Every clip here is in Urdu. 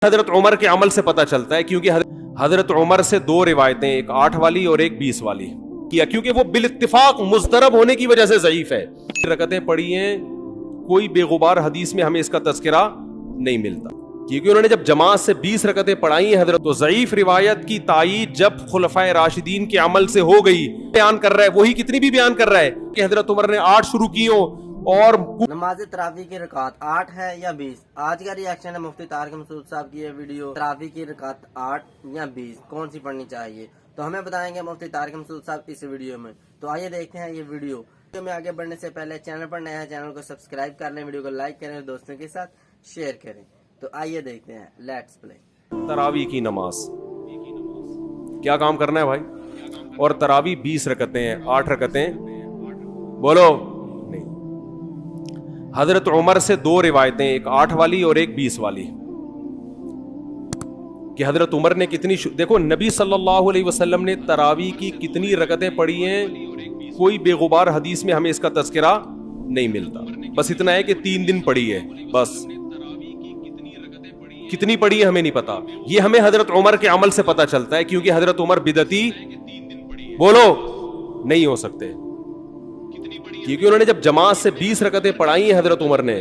حضرت عمر کے عمل سے پتہ چلتا ہے، کیونکہ حضرت عمر سے دو روایتیں، ایک 8 والی اور ایک 20 والی کیا، کیونکہ وہ بالاتفاق مضطرب ہونے کی وجہ سے ضعیف ہے. رکعتیں پڑھی ہیں، کوئی بے غبار حدیث میں ہمیں اس کا تذکرہ نہیں ملتا، کیونکہ انہوں نے جب جماعت سے 20 رکعتیں پڑھائی ہیں حضرت، تو ضعیف روایت کی تائید جب خلفائے راشدین کے عمل سے ہو گئی. بیان کر رہا ہے وہی کتنی بھی بیان کر رہا ہے کہ حضرت عمر نے 8 شروع کی ہوں. اور نماز تراویح کی رکعت 8 ہے یا 20؟ آج کا ریاکشن ہے مفتی طارق مسعود صاحب کی یہ ویڈیو. تراویح کی رکعت 8 یا 20 کون سی پڑھنی چاہیے، تو ہمیں بتائیں گے مفتی طارق مسعود صاحب اس ویڈیو میں. تو آئیے دیکھتے ہیں یہ ویڈیو. میں آگے بڑھنے سے پہلے چینل پر نیا ہے، چینل کو سبسکرائب کر لیں، ویڈیو کو لائک کریں اور دوستوں کے ساتھ شیئر کریں. تو آئیے دیکھتے ہیں، لیٹس پلے. تراویح کی نماز کیا کام کرنا ہے بھائی؟ اور تراویح 20 رکعتیں ہیں، 8 رکعتیں بولو نہیں. حضرت عمر سے دو روایتیں، ایک 8 والی اور ایک 20 والی کہ حضرت عمر نے کتنی دیکھو نبی صلی اللہ علیہ وسلم نے تراویح کی کتنی رکعتیں پڑھی ہیں، کوئی بے غبار حدیث میں ہمیں اس کا تذکرہ نہیں ملتا. بس اتنا ہے کہ 3 دن پڑھی ہے، بس کتنی پڑھی ہے ہمیں نہیں پتا. یہ ہمیں حضرت عمر کے عمل سے پتا چلتا ہے، کیونکہ حضرت عمر بدعتی بولو نہیں ہو سکتے، کیونکہ انہوں نے جب جماعت سے 20 رکعتیں پڑھائی ہیں حضرت عمر نے،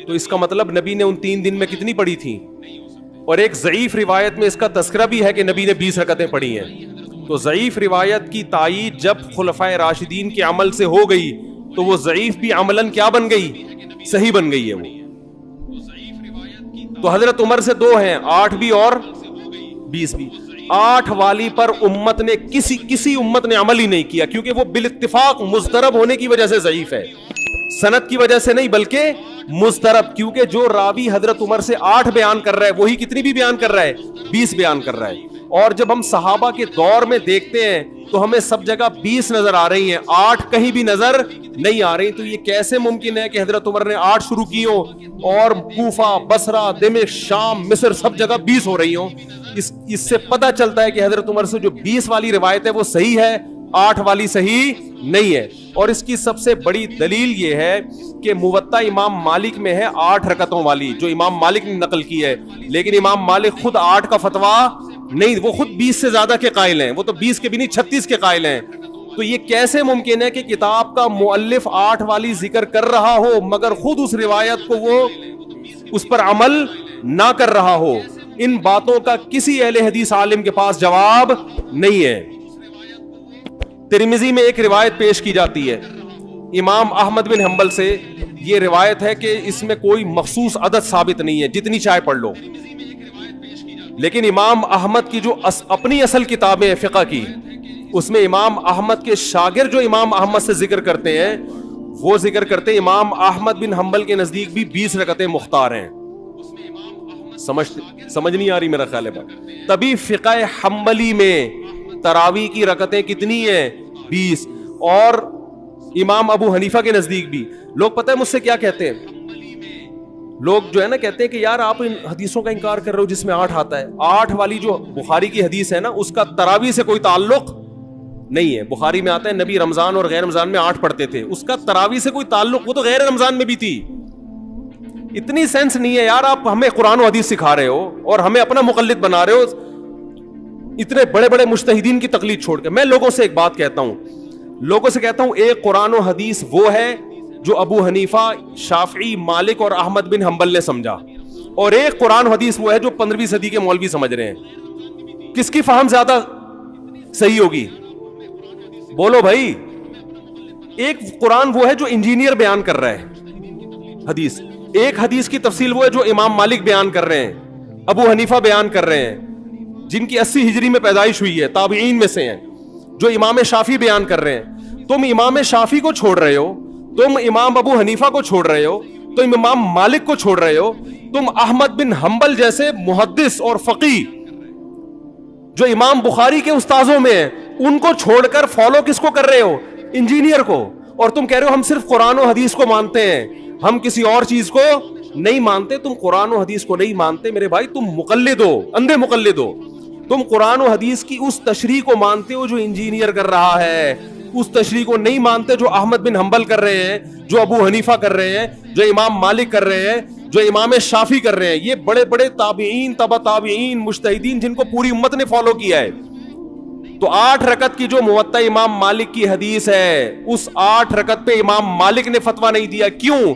تو اس کا مطلب نبی نے ان 3 دن میں کتنی پڑھی تھی. اور ایک ضعیف روایت میں اس کا تذکرہ بھی ہے کہ نبی نے 20 رکعتیں پڑھی ہیں. تو ضعیف روایت کی تائید جب خلفائے راشدین کے عمل سے ہو گئی، تو وہ ضعیف بھی عملاً کیا بن گئی؟ صحیح بن گئی ہے وہ. تو حضرت عمر سے 2 ہیں، 8 بھی اور 20 بھی. 8 والی پر امت نے کسی امت نے عمل ہی نہیں کیا، کیونکہ وہ بالاتفاق مضطرب ہونے کی وجہ سے ضعیف ہے، سند کی وجہ سے نہیں بلکہ مضطرب. کیونکہ جو راوی حضرت عمر سے 8 بیان کر رہا ہے وہی کتنی بھی بیان کر رہا ہے؟ 20 بیان کر رہا ہے. اور جب ہم صحابہ کے دور میں دیکھتے ہیں تو ہمیں سب جگہ 20 نظر آ رہی ہیں، 8 کہیں بھی نظر نہیں آ رہی. تو یہ کیسے ممکن ہے کہ حضرت عمر نے 8 شروع کی ہوں اور کوفہ، بصرہ، دمشق، شام، مصر سب جگہ 20 ہو رہی ہوں؟ اس سے پتہ چلتا ہے کہ حضرت عمر سے جو 20 والی روایت ہے وہ صحیح ہے، 8 والی صحیح نہیں ہے. اور اس کی سب سے بڑی دلیل یہ ہے کہ موطا امام مالک میں ہے 8 رکعتوں والی، جو امام مالک نے نقل کی ہے. لیکن امام مالک خود 8 کا فتویٰ نہیں، وہ خود 20 سے زیادہ کے قائل ہیں، وہ تو 20 کے بھی نہیں 36 کے قائل ہیں. تو یہ کیسے ممکن ہے کہ کتاب کا مؤلف 8 والی ذکر کر رہا ہو مگر خود اس روایت کو وہ اس پر عمل نہ کر رہا ہو؟ ان باتوں کا کسی اہل حدیث عالم کے پاس جواب نہیں ہے. ترمذی میں ایک روایت پیش کی جاتی ہے امام احمد بن حنبل سے. یہ روایت ہے کہ اس میں کوئی مخصوص عدد ثابت نہیں ہے، جتنی چاہے پڑھ لو. لیکن امام احمد کی جو اپنی اصل کتابیں ہیں فقہ کی، اس میں امام احمد کے شاگرد جو امام احمد سے ذکر کرتے ہیں وہ ذکر کرتے ہیں امام احمد بن حنبل کے نزدیک بھی 20 رکعتیں مختار ہیں. سمجھ نہیں آ رہی میرا خیال ہے بات. تبھی فقہ حنبلی میں تراویح کی رکعتیں کتنی ہیں؟ 20. اور امام ابو حنیفہ کے نزدیک بھی. لوگ پتہ ہے مجھ سے کیا کہتے ہیں؟ لوگ جو ہے نا کہتے ہیں کہ یار آپ ان حدیثوں کا انکار کر رہے ہو جس میں 8 آتا ہے. 8 والی جو بخاری کی حدیث ہے نا، اس کا تراویح سے کوئی تعلق نہیں ہے. بخاری میں آتا ہے نبی رمضان اور غیر رمضان میں 8 پڑھتے تھے، اس کا تراویح سے کوئی تعلق، وہ تو غیر رمضان میں بھی تھی. اتنی سینس نہیں ہے یار، آپ ہمیں قرآن و حدیث سکھا رہے ہو اور ہمیں اپنا مقلد بنا رہے ہو، اتنے بڑے بڑے مجتہدین کی تقلید چھوڑ کے. میں لوگوں سے ایک بات کہتا ہوں، ایک قرآن و حدیث وہ ہے جو ابو حنیفہ، شافعی، مالک اور احمد بن حنبل نے سمجھا، اور ایک قرآن و حدیث وہ ہے جو 15ویں صدی کے مولوی سمجھ رہے ہیں. کس کی فہم زیادہ صحیح ہوگی؟ بولو بھائی. ایک قرآن وہ ہے جو انجینئر بیان کر رہا ہے حدیث، ایک حدیث کی تفصیل وہ ہے جو امام مالک بیان کر رہے ہیں، ابو حنیفہ بیان کر رہے ہیں جن کی 80 ہجری میں پیدائش ہوئی ہے، تابعین میں سے ہیں، جو امام شافعی بیان کر رہے ہیں. تم امام شافعی کو چھوڑ رہے ہو، تم امام ابو حنیفہ کو چھوڑ رہے ہو، تم امام مالک کو چھوڑ رہے ہو، تم احمد بن حنبل جیسے محدث اور فقیہ جو امام بخاری کے استاذوں میں ہیں ان کو چھوڑ کر فالو کس کو کر رہے ہو؟ انجینئر کو. اور تم کہہ رہے ہو ہم صرف قرآن و حدیث کو مانتے ہیں، ہم کسی اور چیز کو نہیں مانتے. تم قرآن و حدیث کو نہیں مانتے میرے بھائی، تم مقلد ہو، اندھے مقلد ہو. تم قرآن و حدیث کی اس تشریح کو مانتے ہو جو انجینئر کر رہا ہے، اس تشریح کو نہیں مانتے جو احمد بن حنبل کر رہے ہیں، جو ابو حنیفہ کر رہے ہیں، جو امام مالک کر رہے ہیں، جو امام شافی کر رہے ہیں, یہ بڑے بڑے تابعین, تبع تابعین, مجتہدین جن کو پوری امت نے فالو کیا ہے. تو 8 رکعت کی جو موطا امام مالک کی حدیث ہے, اس 8 رکعت پہ امام مالک نے فتویٰ نہیں دیا. کیوں؟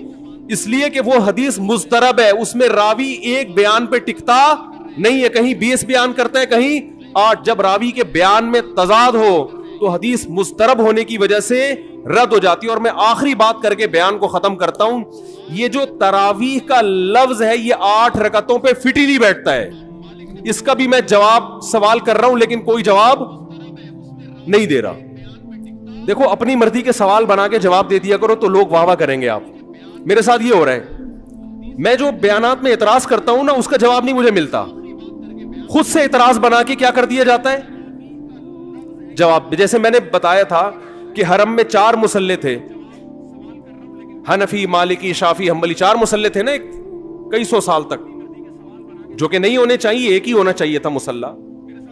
اس لیے کہ وہ حدیث مضطرب ہے, اس میں راوی ایک بیان پہ ٹکتا نہیں ہے, کہیں 20 بیان کرتا ہے, کہیں 8. جب راوی کے بیان میں تضاد ہو تو حدیث مضطرب ہونے کی وجہ سے رد ہو جاتی ہے. اور میں آخری بات کر کے بیان کو ختم کرتا ہوں, یہ جو تراویح کا لفظ ہے یہ 8 رکعتوں پہ فٹ ہی نہیں بیٹھتا ہے. اس کا بھی میں جواب سوال کر رہا ہوں لیکن کوئی جواب نہیں دے رہا. دیکھو اپنی مرضی کے سوال بنا کے جواب دے دیا کرو تو لوگ واہ واہ کریں گے. آپ میرے ساتھ یہ ہو رہا ہے, میں جو بیانات میں اعتراض کرتا ہوں نا اس کا جواب نہیں مجھے ملتا, خود سے اعتراض بنا کے کیا کر دیا جاتا ہے جواب. جیسے میں نے بتایا تھا کہ حرم میں 4 مصلے تھے, حنفی, مالکی, شافی, حنبلی, 4 مصلے تھے نا کئی سو سال تک, جو کہ نہیں ہونے چاہیے, ایک ہی ہونا چاہیے تھا مصلی.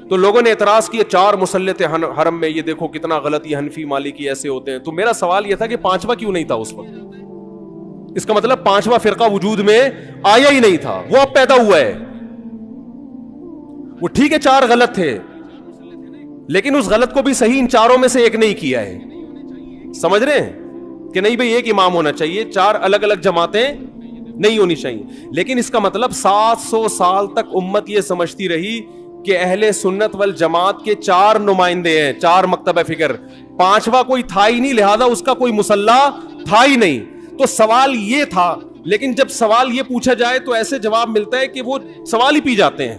تو لوگوں نے اعتراض کیا 4 مصلے تھے حرم میں, یہ دیکھو کتنا غلط, یہ حنفی مالکی ایسے ہوتے ہیں. تو میرا سوال یہ تھا کہ 5واں کیوں نہیں تھا اس وقت؟ اس کا مطلب 5واں فرقہ وجود میں آیا ہی نہیں تھا, وہ اب پیدا ہوا ہے. وہ ٹھیک ہے 4 غلط تھے لیکن اس غلط کو بھی صحیح ان 4 میں سے ایک نہیں کیا ہے. سمجھ رہے ہیں کہ نہیں بھئی ایک امام ہونا چاہیے, 4 الگ الگ جماعتیں نہیں ہونی چاہیے. لیکن اس کا مطلب 700 سال تک امت یہ سمجھتی رہی کہ اہل سنت والجماعت کے 4 نمائندے ہیں, 4 مکتب فکر, 5واں کوئی تھا ہی نہیں, لہذا اس کا کوئی مصلی تھا ہی نہیں. تو سوال یہ تھا, لیکن جب سوال یہ پوچھا جائے تو ایسے جواب ملتا ہے کہ وہ سوال ہی پی جاتے ہیں.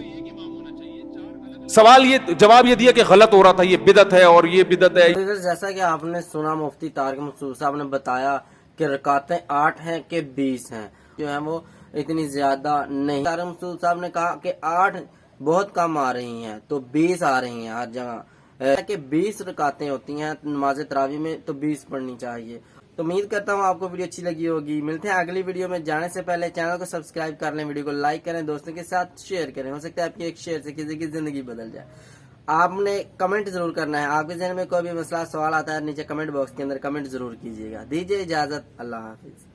سوال یہ جواب یہ دیا کہ غلط ہو رہا تھا, یہ بدعت ہے اور یہ بدعت ہے. جیسا کہ آپ نے سنا مفتی طارق مسعود صاحب نے بتایا کہ رکعتیں 8 ہیں کہ 20 ہیں, جو ہیں وہ اتنی زیادہ نہیں. طارق مسعود صاحب نے کہا کہ 8 بہت کم آ رہی ہیں تو 20 آ رہی ہیں ہر جگہ, کہ 20 رکعتیں ہوتی ہیں نماز تراویح میں تو 20 پڑھنی چاہیے. تو امید کرتا ہوں آپ کو ویڈیو اچھی لگی ہوگی. ملتے ہیں اگلی ویڈیو میں, جانے سے پہلے چینل کو سبسکرائب کر لیں, ویڈیو کو لائک کریں, دوستوں کے ساتھ شیئر کریں. ہو سکتا ہے آپ کے ایک شیئر سے کسی کی زندگی بدل جائے. آپ نے کمنٹ ضرور کرنا ہے, آپ کے ذہن میں کوئی بھی مسئلہ سوال آتا ہے نیچے کمنٹ باکس کے اندر کمنٹ ضرور کیجیے گا. دیجیے اجازت, اللہ حافظ.